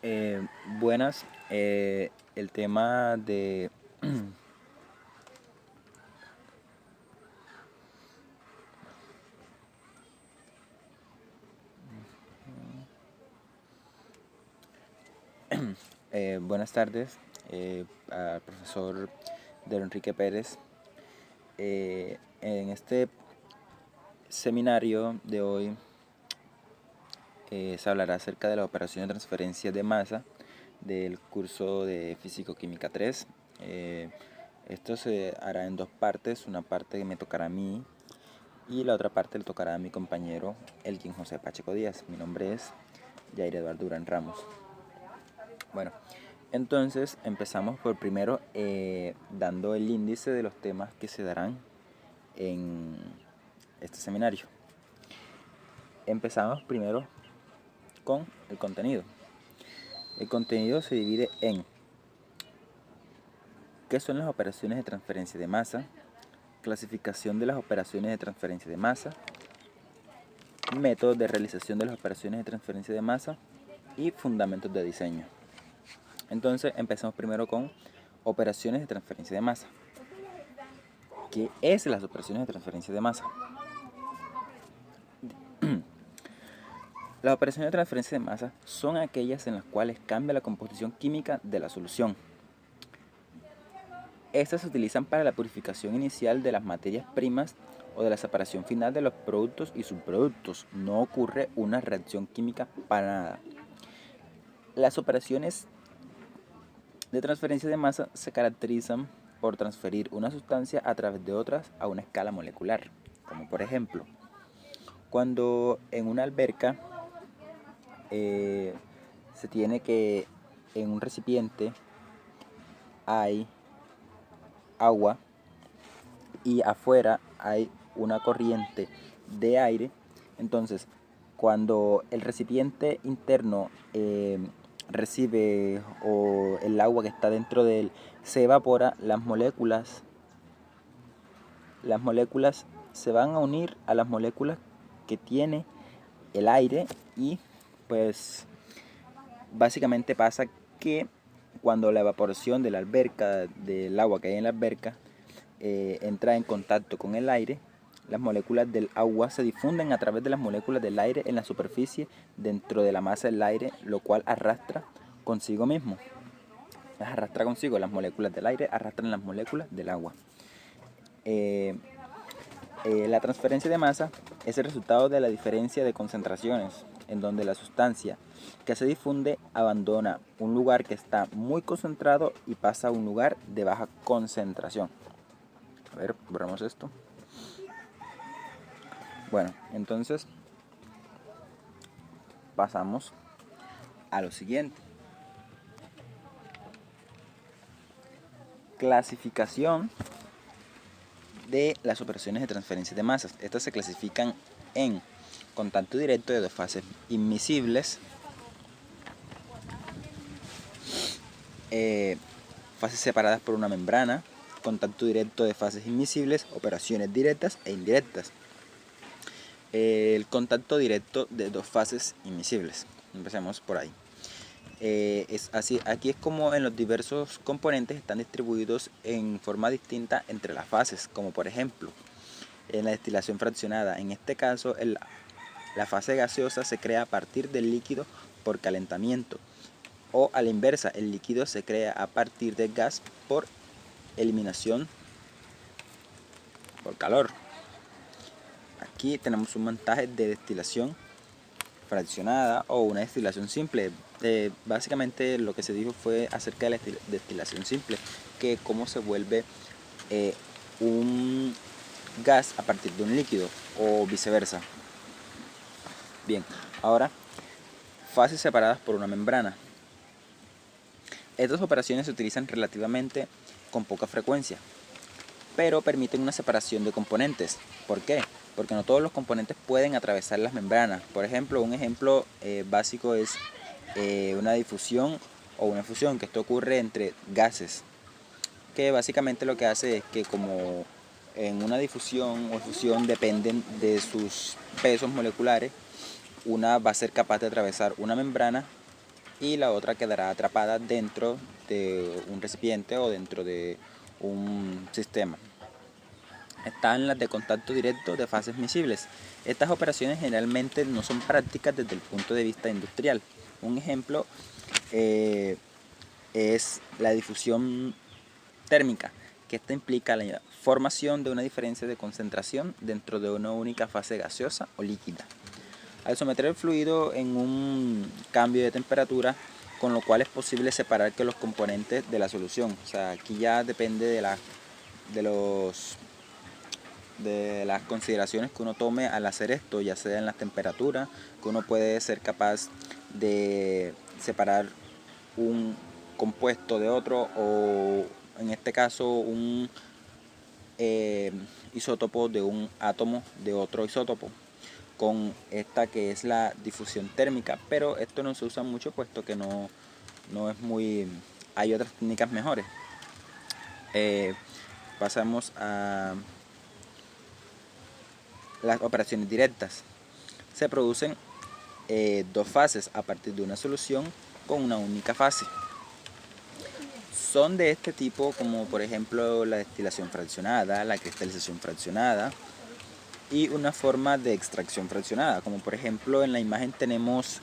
Buenas, el tema de buenas tardes al profesor de Enrique Pérez. En este seminario de hoy se hablará acerca de la operación de transferencia de masa del curso de Físico-Química 3. Esto se hará en dos partes, una parte que me tocará a mí y la otra parte le tocará a mi compañero Elkin José Pacheco Díaz. Mi nombre es Jair Eduardo Durán Ramos. Bueno, entonces empezamos por primero dando el índice de los temas que se darán en este seminario. Empezamos primero con el contenido. El contenido se divide en qué son las operaciones de transferencia de masa, clasificación de las operaciones de transferencia de masa, métodos de realización de las operaciones de transferencia de masa y fundamentos de diseño. Entonces empezamos primero con operaciones de transferencia de masa. ¿Qué es las operaciones de transferencia de masa? Las operaciones de transferencia de masa son aquellas en las cuales cambia la composición química de la solución. Estas se utilizan para la purificación inicial de las materias primas o de la separación final de los productos y subproductos. No ocurre una reacción química para nada. Las operaciones de transferencia de masa se caracterizan por transferir una sustancia a través de otras a una escala molecular, como por ejemplo, cuando en una alberca se tiene que en un recipiente hay agua y afuera hay una corriente de aire. Entonces, cuando el recipiente interno recibe o el agua que está dentro de él se evapora, las moléculas se van a unir a las moléculas que tiene el aire y pues básicamente pasa que cuando la evaporación de la alberca, del agua que hay en la alberca, entra en contacto con el aire, las moléculas del agua se difunden a través de las moléculas del aire en la superficie dentro de la masa del aire, lo cual arrastra consigo mismo. Las arrastra consigo las moléculas del aire, arrastran las moléculas del agua. La transferencia de masa es el resultado de la diferencia de concentraciones, en donde la sustancia que se difunde abandona un lugar que está muy concentrado y pasa a un lugar de baja concentración. A ver, borramos esto. Bueno, entonces pasamos a lo siguiente. Clasificación de las operaciones de transferencia de masas. Estas se clasifican en contacto directo de dos fases inmiscibles, fases separadas por una membrana, contacto directo de fases invisibles, operaciones directas e indirectas. El contacto directo de dos fases invisibles. Empecemos por ahí. Es así, aquí es como en los diversos componentes están distribuidos en forma distinta entre las fases, como por ejemplo en la destilación fraccionada. En este caso, la fase gaseosa se crea a partir del líquido por calentamiento, o a la inversa, el líquido se crea a partir del gas por eliminación por calor. Aquí tenemos un montaje de destilación fraccionada o una destilación simple. Básicamente lo que se dijo fue acerca de la destilación simple, que cómo se vuelve un gas a partir de un líquido o viceversa. Bien, ahora fases separadas por una membrana. Estas operaciones se utilizan relativamente con poca frecuencia, pero permiten una separación de componentes. ¿Por qué? Porque no todos los componentes pueden atravesar las membranas. Por ejemplo, un ejemplo básico es una difusión o una fusión, que esto ocurre entre gases, que básicamente lo que hace es que como en una difusión o fusión dependen de sus pesos moleculares, una va a ser capaz de atravesar una membrana y la otra quedará atrapada dentro de un recipiente o dentro de un sistema. Están las de contacto directo de fases miscibles. Estas operaciones generalmente no son prácticas desde el punto de vista industrial. Un ejemplo es la difusión térmica, que esta implica la formación de una diferencia de concentración dentro de una única fase gaseosa o líquida. Al someter el fluido en un cambio de temperatura, con lo cual es posible separar que los componentes de la solución. O sea, aquí ya depende de las consideraciones que uno tome al hacer esto, ya sea en las temperaturas, que uno puede ser capaz de separar un compuesto de otro, o en este caso un isótopo de un átomo de otro isótopo, con esta que es la difusión térmica, pero esto no se usa mucho puesto que no es muy... hay otras técnicas mejores. Pasamos a las operaciones directas. Se producen dos fases a partir de una solución con una única fase. Son de este tipo como por ejemplo la destilación fraccionada, la cristalización fraccionada y una forma de extracción fraccionada, como por ejemplo en la imagen tenemos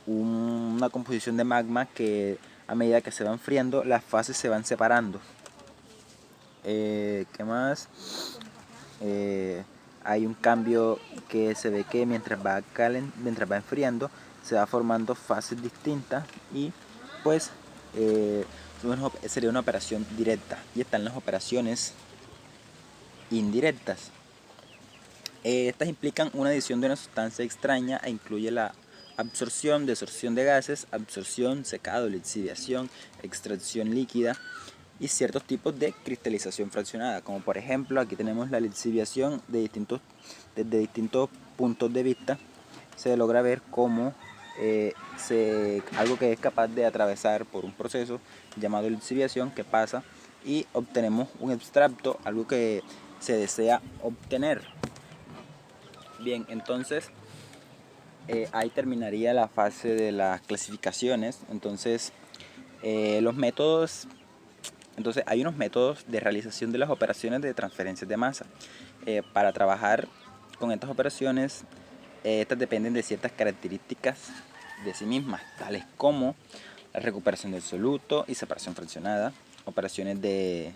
una composición de magma que a medida que se va enfriando las fases se van separando. ¿Qué más? Hay un cambio que se ve que mientras va enfriando se va formando fases distintas y pues sería una operación directa. Y están las operaciones indirectas. Estas implican una adición de una sustancia extraña e incluye la absorción, desorción de gases, absorción, secado, lixiviación, extracción líquida y ciertos tipos de cristalización fraccionada, como por ejemplo aquí tenemos la lixiviación desde distintos puntos de vista. Se logra ver cómo algo que es capaz de atravesar por un proceso llamado lixiviación que pasa y obtenemos un extracto, algo que se desea obtener. Bien, entonces ahí terminaría la fase de las clasificaciones. Entonces los métodos, entonces hay unos métodos de realización de las operaciones de transferencias de masa. Para trabajar con estas operaciones, estas dependen de ciertas características de sí mismas, tales como la recuperación del soluto y separación fraccionada, operaciones de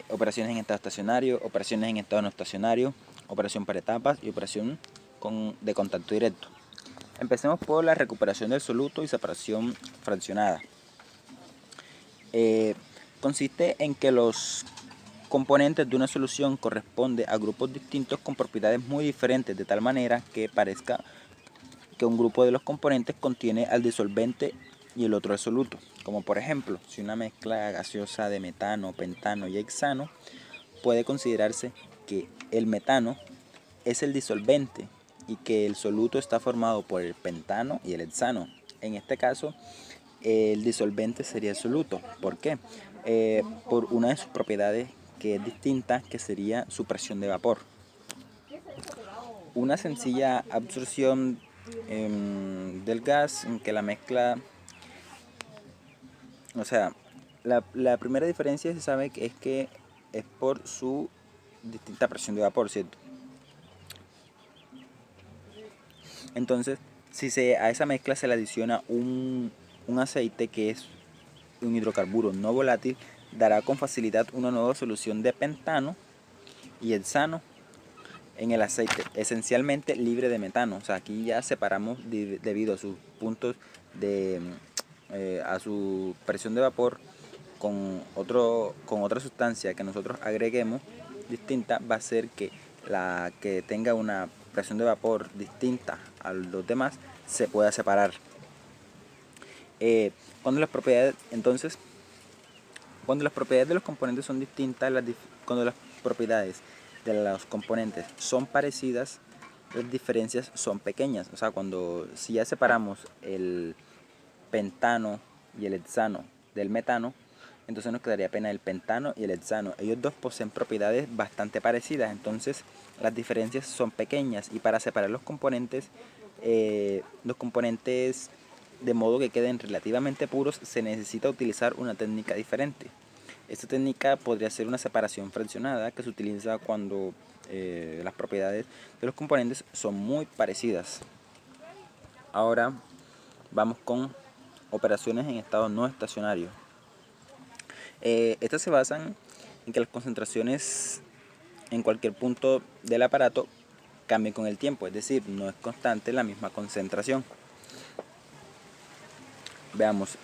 operaciones en estado estacionario, operaciones en estado no estacionario, operación por etapas y operación de contacto directo. Empecemos por la recuperación del soluto y separación fraccionada. Consiste en que los componentes de una solución corresponden a grupos distintos con propiedades muy diferentes, de tal manera que parezca que un grupo de los componentes contiene al disolvente y el otro al soluto. Como por ejemplo, si una mezcla gaseosa de metano, pentano y hexano, puede considerarse que el metano es el disolvente y que el soluto está formado por el pentano y el hexano. En este caso, el disolvente sería el soluto. ¿Por qué? Por una de sus propiedades que es distinta, que sería su presión de vapor. Una sencilla absorción del gas en que la mezcla, o sea, la primera diferencia se sabe que es por su distinta presión de vapor, ¿cierto? Entonces, si a esa mezcla se le adiciona un aceite que es un hidrocarburo no volátil, dará con facilidad una nueva solución de pentano y hexano en el aceite, esencialmente libre de metano. O sea, aquí ya separamos debido a sus puntos a su presión de vapor con otra sustancia que nosotros agreguemos distinta, va a ser que la que tenga una presión de vapor distinta a los demás se pueda separar. Cuando las propiedades de los componentes son distintas, cuando las propiedades de los componentes son parecidas, las diferencias son pequeñas. O sea, si ya separamos el pentano y el hexano del metano, entonces nos quedaría apenas el pentano y el hexano. Ellos dos poseen propiedades bastante parecidas, entonces las diferencias son pequeñas, y para separar los componentes de modo que queden relativamente puros, se necesita utilizar una técnica diferente. Esta técnica podría ser una separación fraccionada, que se utiliza cuando las propiedades de los componentes son muy parecidas. Ahora vamos con operaciones en estado no estacionario. Estas se basan en que las concentraciones en cualquier punto del aparato cambien con el tiempo, es decir, no es constante la misma concentración. Veamos,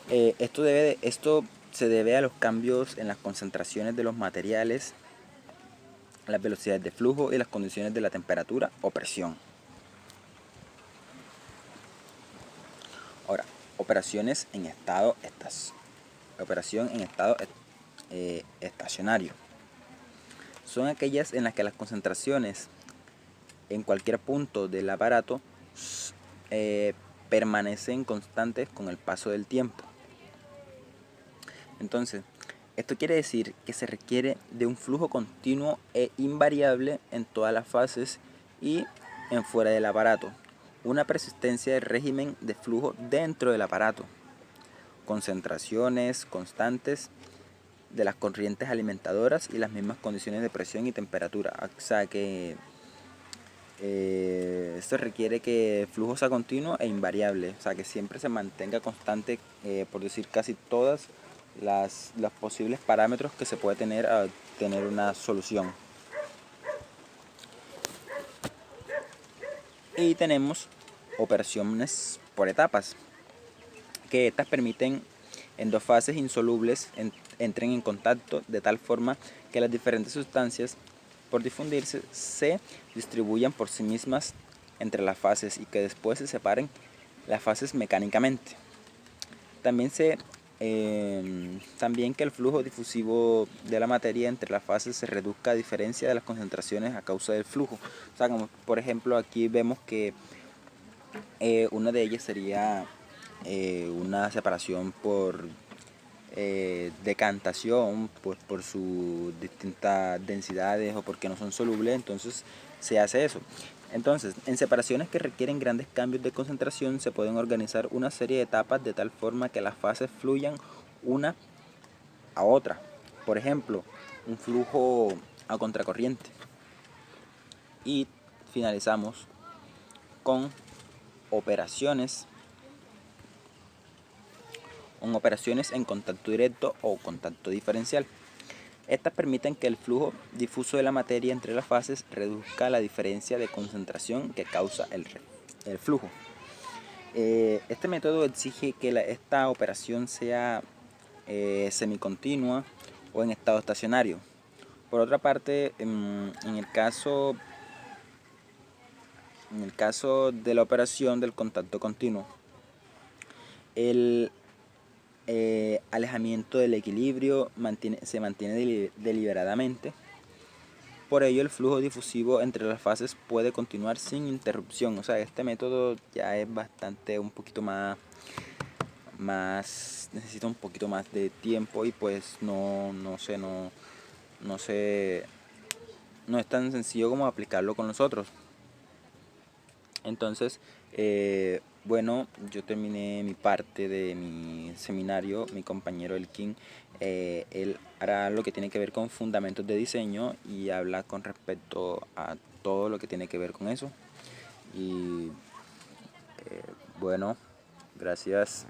esto se debe a los cambios en las concentraciones de los materiales, las velocidades de flujo y las condiciones de la temperatura o presión. Ahora, operaciones en estado estacionario. Son aquellas en las que las concentraciones en cualquier punto del aparato permanecen constantes con el paso del tiempo. Entonces, esto quiere decir que se requiere de un flujo continuo e invariable en todas las fases y en fuera del aparato, una persistencia del régimen de flujo dentro del aparato, concentraciones constantes de las corrientes alimentadoras y las mismas condiciones de presión y temperatura. O sea que esto requiere que el flujo sea continuo e invariable, o sea que siempre se mantenga constante, por decir casi todas los posibles parámetros que se puede tener a tener una solución. Y tenemos operaciones por etapas, que estas permiten en dos fases insolubles entren en contacto de tal forma que las diferentes sustancias, por difundirse, se distribuyan por sí mismas entre las fases y que después se separen las fases mecánicamente. También que el flujo difusivo de la materia entre las fases se reduzca a diferencia de las concentraciones a causa del flujo. O sea, como por ejemplo aquí vemos que una de ellas sería una separación por decantación, por sus distintas densidades o porque no son solubles, entonces se hace eso. Entonces, en separaciones que requieren grandes cambios de concentración se pueden organizar una serie de etapas de tal forma que las fases fluyan una a otra. Por ejemplo, un flujo a contracorriente. Y finalizamos con operaciones en contacto directo o contacto diferencial. Estas permiten que el flujo difuso de la materia entre las fases reduzca la diferencia de concentración que causa el flujo. Este método exige que esta operación sea semicontinua o en estado estacionario. Por otra parte, en el caso de la operación del contacto continuo, el alejamiento del equilibrio se mantiene deliberadamente. Por ello, el flujo difusivo entre las fases puede continuar sin interrupción. O sea, este método ya es un poquito necesita un poquito más de tiempo y pues no es tan sencillo como aplicarlo con nosotros. Entonces, bueno, yo terminé mi parte de mi seminario. Mi compañero Elkin, él hará lo que tiene que ver con fundamentos de diseño y habla con respecto a todo lo que tiene que ver con eso. Y bueno, gracias.